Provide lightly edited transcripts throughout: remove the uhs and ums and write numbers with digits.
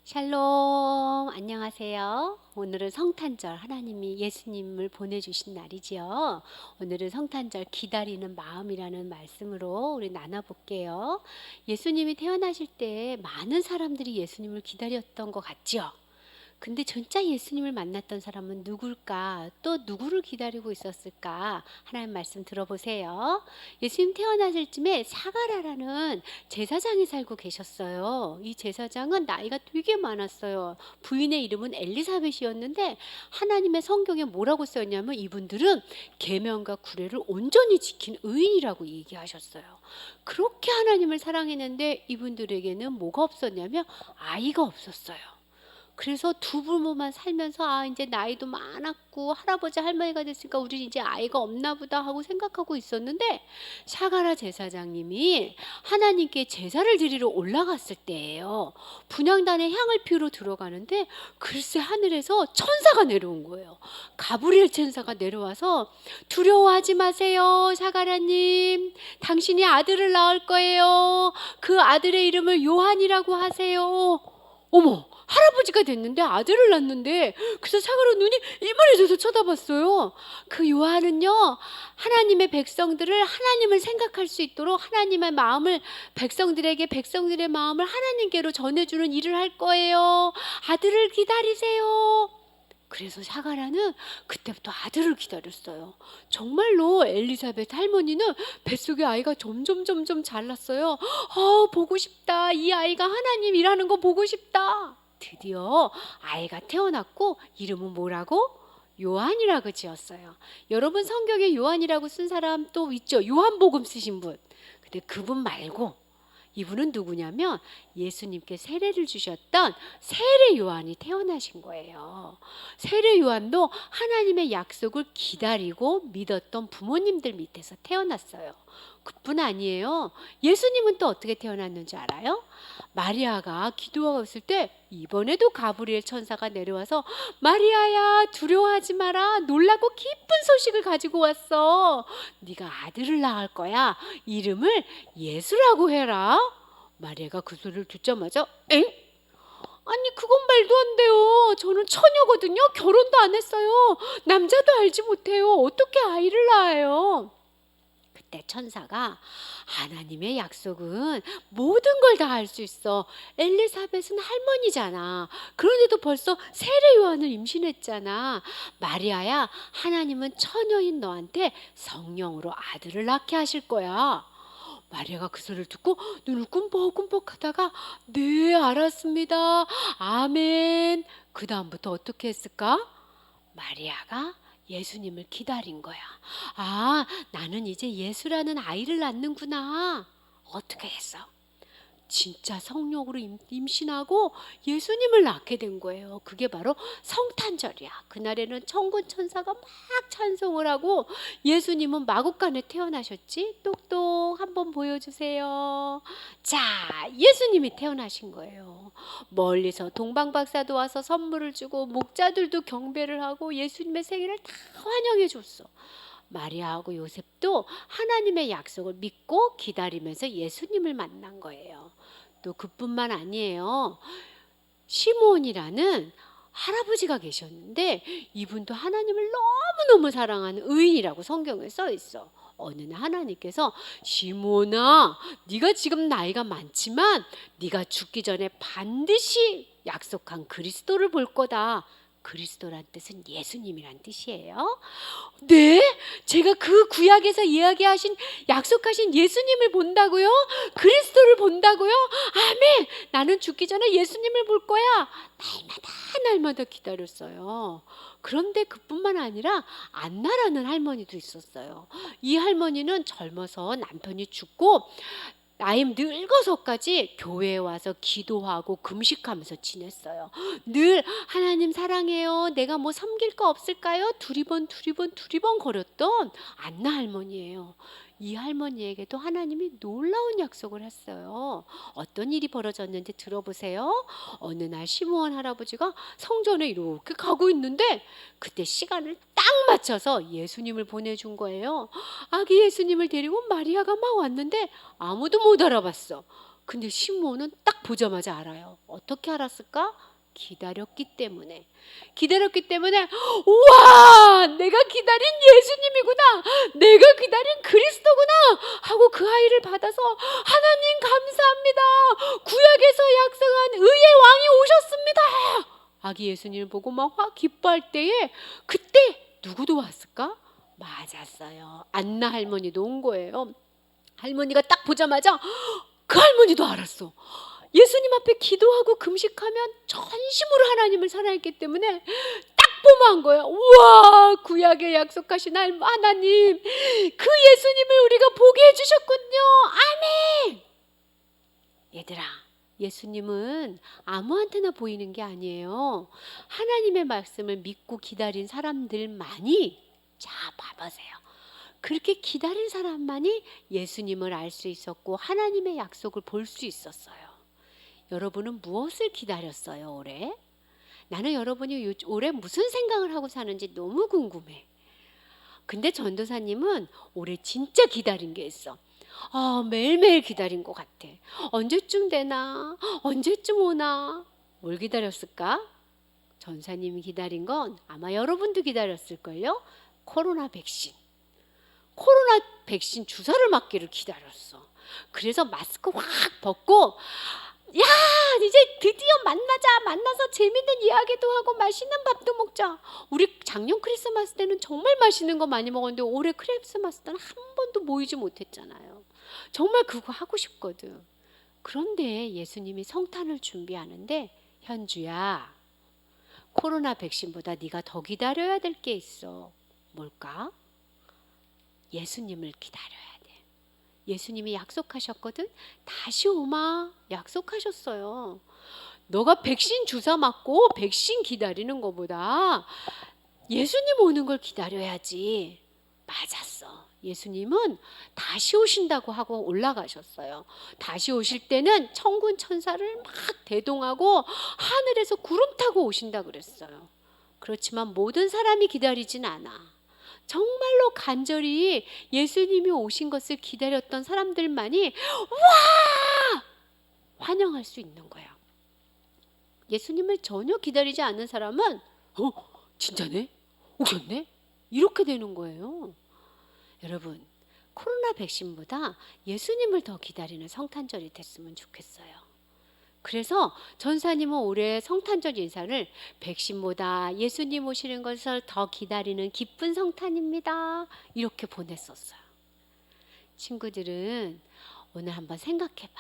샬롬, 안녕하세요. 오늘은 성탄절, 하나님이 예수님을 보내주신 날이지요. 오늘은 성탄절 기다리는 마음이라는 말씀으로 우리 나눠볼게요. 예수님이 태어나실 때 많은 사람들이 예수님을 기다렸던 것 같죠? 근데 진짜 예수님을 만났던 사람은 누굴까? 또 누구를 기다리고 있었을까? 하나님 말씀 들어보세요. 예수님 태어나실 쯤에 사가랴라는 제사장이 살고 계셨어요. 이 제사장은 나이가 되게 많았어요. 부인의 이름은 엘리사벳이었는데 하나님의 성경에 뭐라고 써있냐면 이분들은 계명과 구례를 온전히 지킨 의인이라고 얘기하셨어요. 그렇게 하나님을 사랑했는데 이분들에게는 뭐가 없었냐면 아이가 없었어요. 그래서 두 부모만 살면서 이제 나이도 많았고 할아버지 할머니가 됐으니까 우리 이제 아이가 없나 보다 하고 생각하고 있었는데 샤가라 제사장님이 하나님께 제사를 드리러 올라갔을 때예요. 분향단에 향을 피우러 들어가는데 글쎄 하늘에서 천사가 내려온 거예요. 가브리엘 천사가 내려와서 두려워하지 마세요, 샤가라님. 당신이 아들을 낳을 거예요. 그 아들의 이름을 요한이라고 하세요. 어머, 할아버지가 됐는데 아들을 낳는데 그래서 사가랴 눈이 이만해져서 쳐다봤어요. 그 요한은요, 하나님의 백성들을 하나님을 생각할 수 있도록 하나님의 마음을 백성들의 마음을 하나님께로 전해주는 일을 할 거예요. 아들을 기다리세요. 그래서 사가랴는 그때부터 아들을 기다렸어요. 정말로 엘리사벳 할머니는 뱃속에 아이가 점점 자랐어요. 보고 싶다. 이 아이가 하나님 일하는 거 보고 싶다. 드디어 아이가 태어났고 이름은 뭐라고? 요한이라고 지었어요. 여러분 성경에 요한이라고 쓴 사람 또 있죠? 요한복음 쓰신 분. 근데 그분 말고 이분은 누구냐면 예수님께 세례를 주셨던 세례 요한이 태어나신 거예요. 세례 요한도 하나님의 약속을 기다리고 믿었던 부모님들 밑에서 태어났어요. 그뿐 아니에요. 예수님은 또 어떻게 태어났는지 알아요? 마리아가 기도하고 있을 때 이번에도 가브리엘 천사가 내려와서 마리아야 두려워하지 마라. 놀라고 기쁜 소식을 가지고 왔어. 네가 아들을 낳을 거야. 이름을 예수라고 해라. 마리아가 그 소리를 듣자마자 엥? 아니 그건 말도 안 돼요. 저는 처녀거든요. 결혼도 안 했어요. 남자도 알지 못해요. 어떻게 아이를 낳아요? 그때 천사가 하나님의 약속은 모든 걸 다 할 수 있어. 엘리사벳은 할머니잖아. 그런데도 벌써 세례 요한을 임신했잖아. 마리아야, 하나님은 처녀인 너한테 성령으로 아들을 낳게 하실 거야. 마리아가 그 소리를 듣고 눈을 꿈뻑꿈뻑 하다가 네, 알았습니다. 아멘. 그 다음부터 어떻게 했을까? 마리아가 예수님을 기다린 거야. 나는 이제 예수라는 아이를 낳는구나. 어떻게 했어? 진짜 성령으로 임신하고 예수님을 낳게 된 거예요. 그게 바로 성탄절이야. 그날에는 천군 천사가 막 찬송을 하고 예수님은 마국간에 태어나셨지? 똑똑 한번 보여주세요. 자, 예수님이 태어나신 거예요. 멀리서 동방박사도 와서 선물을 주고 목자들도 경배를 하고 예수님의 생일을 다 환영해 줬어. 마리아하고 요셉도 하나님의 약속을 믿고 기다리면서 예수님을 만난 거예요. 또 그뿐만 아니에요. 시므온이라는 할아버지가 계셨는데 이분도 하나님을 너무너무 사랑하는 의인이라고 성경에 써 있어. 어느 날 하나님께서 시므온아, 네가 지금 나이가 많지만 네가 죽기 전에 반드시 약속한 그리스도를 볼 거다. 그리스도란 뜻은 예수님이란 뜻이에요. 네? 제가 그 구약에서 이야기하신 약속하신 예수님을 본다고요? 그리스도를 본다고요? 아멘! 나는 죽기 전에 예수님을 볼 거야. 날마다 기다렸어요. 그런데 그뿐만 아니라 안나라는 할머니도 있었어요. 이 할머니는 젊어서 남편이 죽고 나이 늙어서까지 교회에 와서 기도하고 금식하면서 지냈어요. 늘 하나님 사랑해요. 내가 뭐 섬길 거 없을까요? 두리번 거렸던 안나 할머니예요. 이 할머니에게도 하나님이 놀라운 약속을 했어요. 어떤 일이 벌어졌는지 들어보세요. 어느 날 시므온 할아버지가 성전에 이렇게 가고 있는데 그때 시간을 딱 맞춰서 예수님을 보내준 거예요. 아기 예수님을 데리고 마리아가 막 왔는데 아무도 못 알아봤어. 근데 시므온은 딱 보자마자 알아요. 어떻게 알았을까? 기다렸기 때문에. 기다렸기 때문에 우와, 내가 기다린 예수님이구나, 내가 기다린 그리스도구나 하고 그 아이를 받아서 하나님 감사합니다, 구약에서 약속한 의의 왕이 오셨습니다. 아기 예수님을 보고 막 확 기뻐할 때에 그때 누구도 왔을까? 맞았어요. 안나 할머니도 온 거예요. 할머니가 딱 보자마자 그 할머니도 알았어. 예수님 앞에 기도하고 금식하면 전심으로 하나님을 사랑했기 때문에 딱 보면 한 거예요. 우와, 구약에 약속하신 하나님, 그 예수님을 우리가 보게 해주셨군요. 아멘. 얘들아, 예수님은 아무한테나 보이는 게 아니에요. 하나님의 말씀을 믿고 기다린 사람들만이, 자 봐보세요, 그렇게 기다린 사람만이 예수님을 알 수 있었고 하나님의 약속을 볼 수 있었어요. 여러분은 무엇을 기다렸어요, 올해? 나는 여러분이 올해 무슨 생각을 하고 사는지 너무 궁금해. 근데 전도사님은 올해 진짜 기다린 게 있어. 매일매일 기다린 것 같아. 언제쯤 되나? 언제쯤 오나? 뭘 기다렸을까? 전사님이 기다린 건 아마 여러분도 기다렸을걸요? 코로나 백신. 코로나 백신 주사를 맞기를 기다렸어. 그래서 마스크 확 벗고, 야, 이제 드디어 만나서 재밌는 이야기도 하고 맛있는 밥도 먹자. 우리 작년 크리스마스 때는 정말 맛있는 거 많이 먹었는데 올해 크리스마스 때는 한 번도 모이지 못했잖아요. 정말 그거 하고 싶거든. 그런데 예수님이 성탄을 준비하는데, 현주야, 코로나 백신보다 네가 더 기다려야 될 게 있어. 뭘까? 예수님을 기다려야 돼. 예수님이 약속하셨거든. 다시 오마 약속하셨어요. 너가 백신 주사 맞고 백신 기다리는 것보다 예수님 오는 걸 기다려야지. 맞았어. 예수님은 다시 오신다고 하고 올라가셨어요. 다시 오실 때는 천군 천사를 막 대동하고 하늘에서 구름 타고 오신다 그랬어요. 그렇지만 모든 사람이 기다리진 않아. 정말로 간절히 예수님이 오신 것을 기다렸던 사람들만이 와! 환영할 수 있는 거야. 예수님을 전혀 기다리지 않는 사람은 진짜네? 오셨네? 이렇게 되는 거예요. 여러분, 코로나 백신보다 예수님을 더 기다리는 성탄절이 됐으면 좋겠어요. 그래서 전사님은 올해 성탄절 인사를 백신보다 예수님 오시는 것을 더 기다리는 기쁜 성탄입니다, 이렇게 보냈었어요. 친구들은 오늘 한번 생각해봐.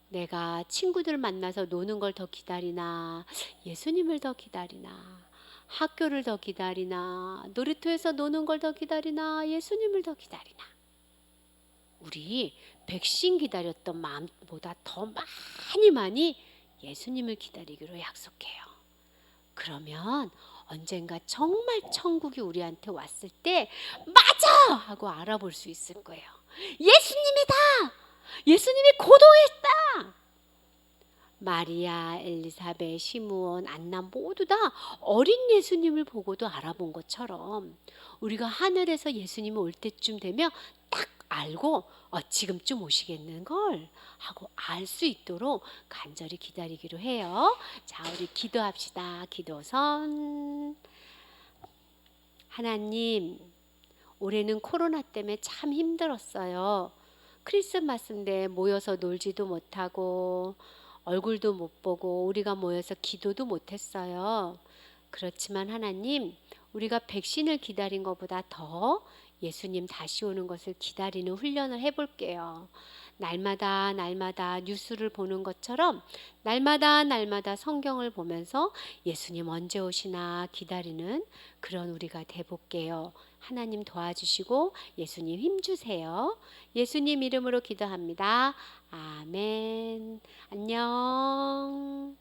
내가 친구들 만나서 노는 걸 더 기다리나, 예수님을 더 기다리나, 학교를 더 기다리나, 놀이터에서 노는 걸 더 기다리나, 예수님을 더 기다리나. 우리 백신 기다렸던 마음보다 더 많이 예수님을 기다리기로 약속해요. 그러면 언젠가 정말 천국이 우리한테 왔을 때 맞아! 하고 알아볼 수 있을 거예요. 예수님이다! 예수님이 고도했다! 마리아, 엘리사벳, 시므온, 안나 모두 다 어린 예수님을 보고도 알아본 것처럼 우리가 하늘에서 예수님이 올 때쯤 되면 딱 알고 지금쯤 오시겠는 걸 하고 알 수 있도록 간절히 기다리기로 해요. 자, 우리 기도합시다. 기도선. 하나님, 올해는 코로나 때문에 참 힘들었어요. 크리스마스인데 모여서 놀지도 못하고 얼굴도 못 보고 우리가 모여서 기도도 못했어요. 그렇지만 하나님, 우리가 백신을 기다린 것보다 더 예수님 다시 오는 것을 기다리는 훈련을 해볼게요. 날마다 뉴스를 보는 것처럼 날마다 성경을 보면서 예수님 언제 오시나 기다리는 그런 우리가 돼볼게요. 하나님 도와주시고 예수님 힘주세요. 예수님 이름으로 기도합니다. 아멘. 안녕.